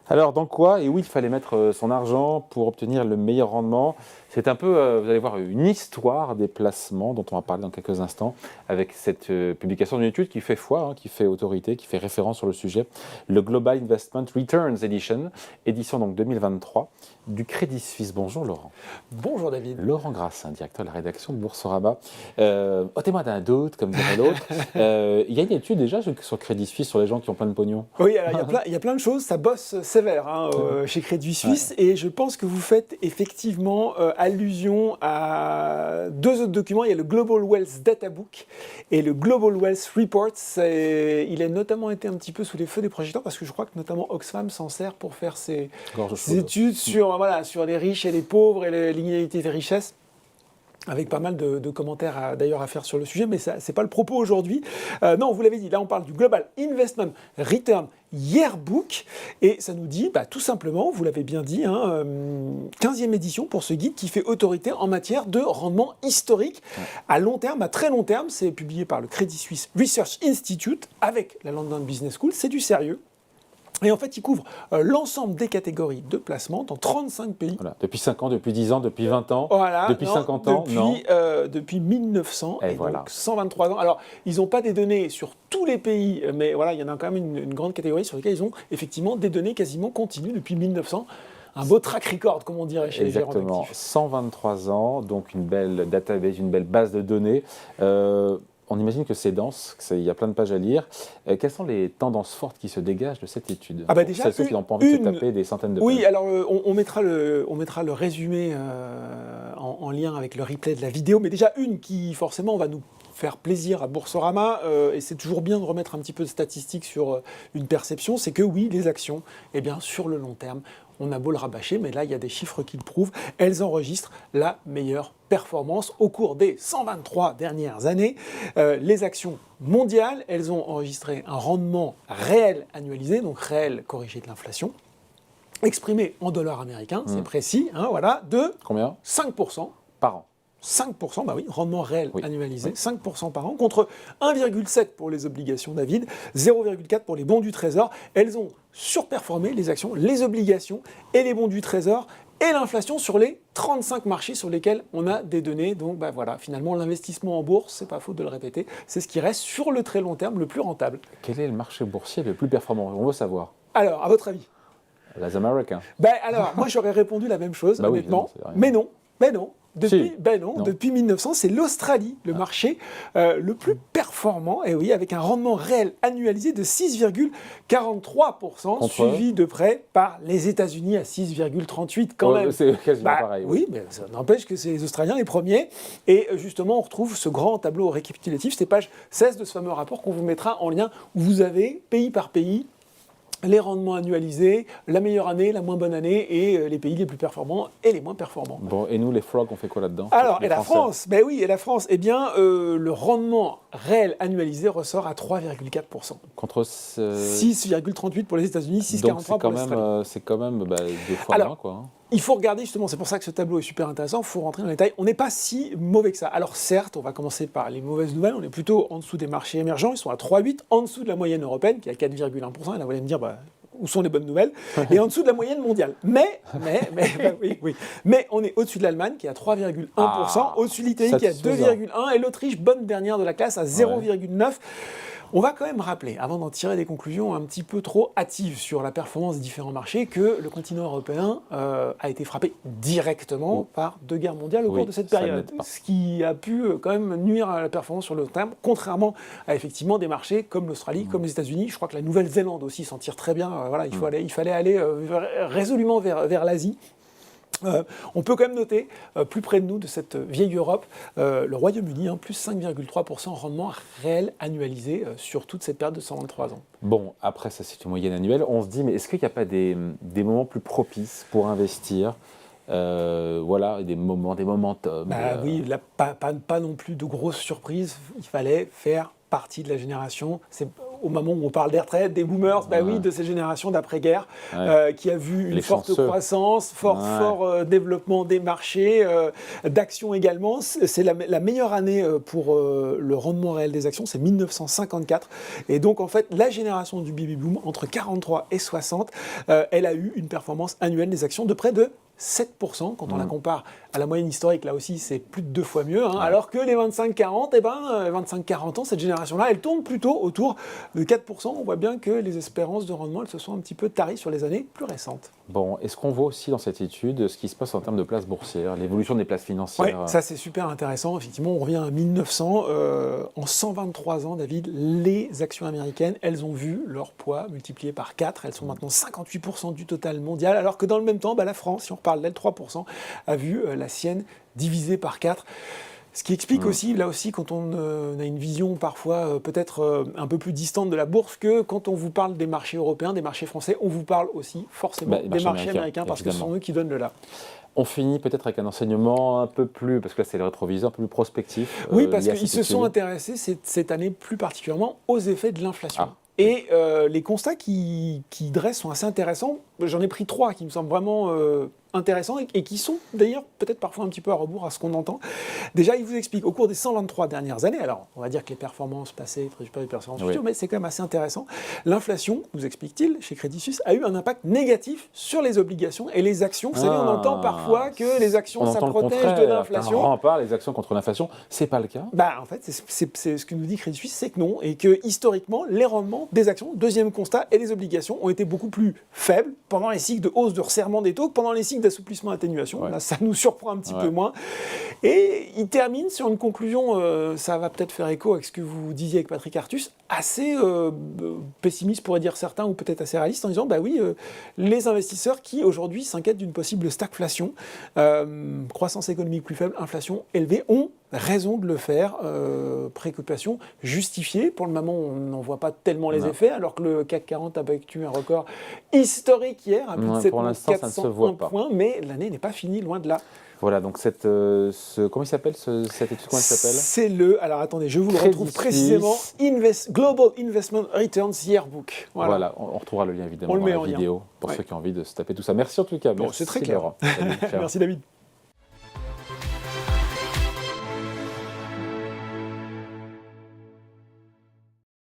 Alors, dans quoi et où il fallait mettre son argent pour obtenir le meilleur rendement? C'est un peu, vous allez voir, une histoire des placements dont on va parler dans quelques instants avec cette publication d'une étude qui fait foi, hein, qui fait autorité, qui fait référence sur le sujet. Le Global Investment Returns Edition, édition donc 2023 du Crédit Suisse. Bonjour Laurent. Bonjour David. Laurent Grassin, directeur de la rédaction de Boursorama. Ôtez-moi d'un doute, comme dirait l'autre. Il y a une étude déjà sur Crédit Suisse sur les gens qui ont plein de pognon. Oui, alors, il y a plein de choses, ça bosse sévère chez Crédit Suisse et je pense que vous faites effectivement allusion à deux autres documents. Il y a le Global Wealth Data Book et le Global Wealth Report. Il a notamment été un petit peu sous les feux des projecteurs parce que je crois que notamment Oxfam s'en sert pour faire ses études sur les riches et les pauvres et l'inégalité des richesses. Avec pas mal de commentaires d'ailleurs à faire sur le sujet, mais ce n'est pas le propos aujourd'hui. Non, vous l'avez dit, là on parle du Global Investment Return Yearbook, et ça nous dit tout simplement, vous l'avez bien dit, 15e édition pour ce guide qui fait autorité en matière de rendement historique à long terme, à très long terme. C'est publié par le Credit Suisse Research Institute avec la London Business School, c'est du sérieux. Et en fait, il couvre l'ensemble des catégories de placement dans 35 pays. Voilà. Depuis 5 ans, depuis 10 ans, depuis 20 ans, depuis 50 ans, depuis 1900, et voilà. Donc 123 ans. Alors, ils n'ont pas des données sur tous les pays, mais voilà, il y en a quand même une grande catégorie sur lesquelles ils ont effectivement des données quasiment continues depuis 1900. Un beau track record, comme on dirait chez les gérants d'actifs. Exactement, 123 ans, donc une belle database, une belle base de données. On imagine que c'est dense, qu'il y a plein de pages à lire. Quelles sont les tendances fortes qui se dégagent de cette étude? Déjà, ceux qui n'ont pas envie de se taper des centaines de pages. Oui, alors on mettra le résumé en lien avec le replay de la vidéo, mais déjà une qui forcément va nous faire plaisir à Boursorama, et c'est toujours bien de remettre un petit peu de statistiques sur une perception, c'est que oui, les actions, sur le long terme, on a beau le rabâcher, mais là, il y a des chiffres qui le prouvent, elles enregistrent la meilleure performance au cours des 123 dernières années. Les actions mondiales, elles ont enregistré un rendement réel annualisé, donc réel corrigé de l'inflation, exprimé en dollars américains, c'est précis, de combien? 5% par an. 5%, rendement réel annualisé, 5% par an, contre 1,7% pour les obligations David, 0,4% pour les bons du Trésor. Elles ont surperformé les actions, les obligations et les bons du Trésor et l'inflation sur les 35 marchés sur lesquels on a des données. Donc finalement, l'investissement en bourse, c'est pas faute de le répéter, c'est ce qui reste sur le très long terme le plus rentable. Quel est le marché boursier le plus performant? On veut savoir. Alors, à votre avis? Les Américains. Moi j'aurais répondu la même chose, honnêtement, oui, mais non. Depuis 1900, c'est l'Australie, le marché le plus performant, et oui, avec un rendement réel annualisé de 6,43%, suivi de près par les États-Unis à 6,38% quand même. C'est quasiment pareil. Oui, mais ça n'empêche que c'est les Australiens les premiers. Et justement, on retrouve ce grand tableau récapitulatif, c'est page 16 de ce fameux rapport qu'on vous mettra en lien, où vous avez, pays par pays, les rendements annualisés, la meilleure année, la moins bonne année, et les pays les plus performants et les moins performants. Bon, et nous, les frogs, on fait quoi là-dedans? Alors, la France, le rendement réel annualisé ressort à 3,4%. Contre 6,38% pour les États-Unis, 6,43% pour l'Australie. C'est quand même 2 fois moins, quoi. Il faut regarder justement, c'est pour ça que ce tableau est super intéressant, il faut rentrer dans les détails. On n'est pas si mauvais que ça. Alors certes, on va commencer par les mauvaises nouvelles, on est plutôt en dessous des marchés émergents, ils sont à 3,8, en dessous de la moyenne européenne qui est à 4,1%, et là vous allez me dire, où sont les bonnes nouvelles, et en dessous de la moyenne mondiale. Mais on est au-dessus de l'Allemagne qui est à 3,1%, au-dessus de l'Italie qui est à 2,1%, et l'Autriche, bonne dernière de la classe, à 0,9%. On va quand même rappeler, avant d'en tirer des conclusions un petit peu trop hâtives sur la performance des différents marchés, que le continent européen a été frappé directement par 2 guerres mondiales au cours de cette période. Ce qui a pu quand même nuire à la performance sur le long terme, contrairement à effectivement des marchés comme l'Australie, comme les États-Unis. Je crois que la Nouvelle-Zélande aussi s'en tire très bien. Il fallait aller résolument vers l'Asie. On peut quand même noter, plus près de nous, de cette vieille Europe, le Royaume-Uni, plus 5,3% rendement réel annualisé sur toute cette période de 123 ans. Bon, après ça c'est une moyenne annuelle, on se dit, mais est-ce qu'il n'y a pas des moments plus propices pour investir? Des momentum. Oui, là, pas non plus de grosses surprises, il fallait faire partie de la génération. au moment où on parle des retraites, des boomers, oui, de ces générations d'après-guerre, qui a vu une forte croissance, fort développement des marchés, d'actions également. C'est la meilleure année pour le rendement réel des actions, c'est 1954. Et donc, en fait, la génération du baby boom, entre 43 et 60, elle a eu une performance annuelle des actions de près de 7%, quand on la compare à la moyenne historique, là aussi c'est plus de 2 fois mieux, alors que les 25-40, 25-40 ans, cette génération-là, elle tourne plutôt autour de 4%. On voit bien que les espérances de rendement, elles se sont un petit peu taries sur les années plus récentes. Bon, est-ce qu'on voit aussi dans cette étude ce qui se passe en termes de places boursières, l'évolution des places financières? Oui, ça c'est super intéressant. Effectivement, on revient à 1900. En 123 ans, David, les actions américaines, elles ont vu leur poids multiplié par 4. Elles sont maintenant 58% du total mondial, alors que dans le même temps, la France, si on reparle d'elle, 3%, a vu la sienne divisée par 4. Ce qui explique aussi, là aussi, quand on a une vision parfois peut-être un peu plus distante de la bourse, que quand on vous parle des marchés européens, des marchés français, on vous parle aussi forcément des marchés américains, parce que ce sont eux qui donnent le là. On finit peut-être avec un enseignement un peu plus, parce que là c'est le rétroviseur, un peu plus prospectif. Oui, parce qu'ils se sont intéressés cette année plus particulièrement aux effets de l'inflation. Et les constats qu'ils dressent sont assez intéressants. J'en ai pris 3 qui me semblent vraiment intéressants et qui sont d'ailleurs peut-être parfois un petit peu à rebours à ce qu'on entend. Déjà, il vous explique, au cours des 123 dernières années, alors on va dire que les performances passées ne pas les performances futures, mais c'est quand même assez intéressant. L'inflation, nous explique-t-il, chez Crédit Suisse, a eu un impact négatif sur les obligations et les actions. Vous savez, on entend parfois que les actions, ça protège de l'inflation. On rempart les actions contre l'inflation, c'est pas le cas. En fait, c'est ce que nous dit Crédit Suisse, c'est que non, et que historiquement, les rendements des actions, deuxième constat, et les obligations ont été beaucoup plus faibles pendant les cycles de hausse, de resserrement des taux, que pendant les cycles d'assouplissement, atténuation. Là, ça nous surprend un petit peu moins. Et il termine sur une conclusion, ça va peut-être faire écho avec ce que vous disiez avec Patrick Artus, assez pessimiste pourraient dire certains, ou peut-être assez réaliste, en disant, les investisseurs qui aujourd'hui s'inquiètent d'une possible stagflation, croissance économique plus faible, inflation élevée, ont raison de le faire, préoccupation justifiée. Pour le moment, on n'en voit pas tellement les effets, alors que le CAC 40 a battu un record historique hier, à plus de 7401 points, mais l'année n'est pas finie, loin de là. Voilà, donc comment il s'appelle cette étude, comment elle s'appelle? C'est alors attendez, je vous le retrouve précisément, Global Investment Returns Yearbook. Voilà, on retrouvera le lien évidemment dans la vidéo, pour ceux qui ont envie de se taper tout ça. Merci en tout cas. C'est très clair. Laurent. Salut, merci David.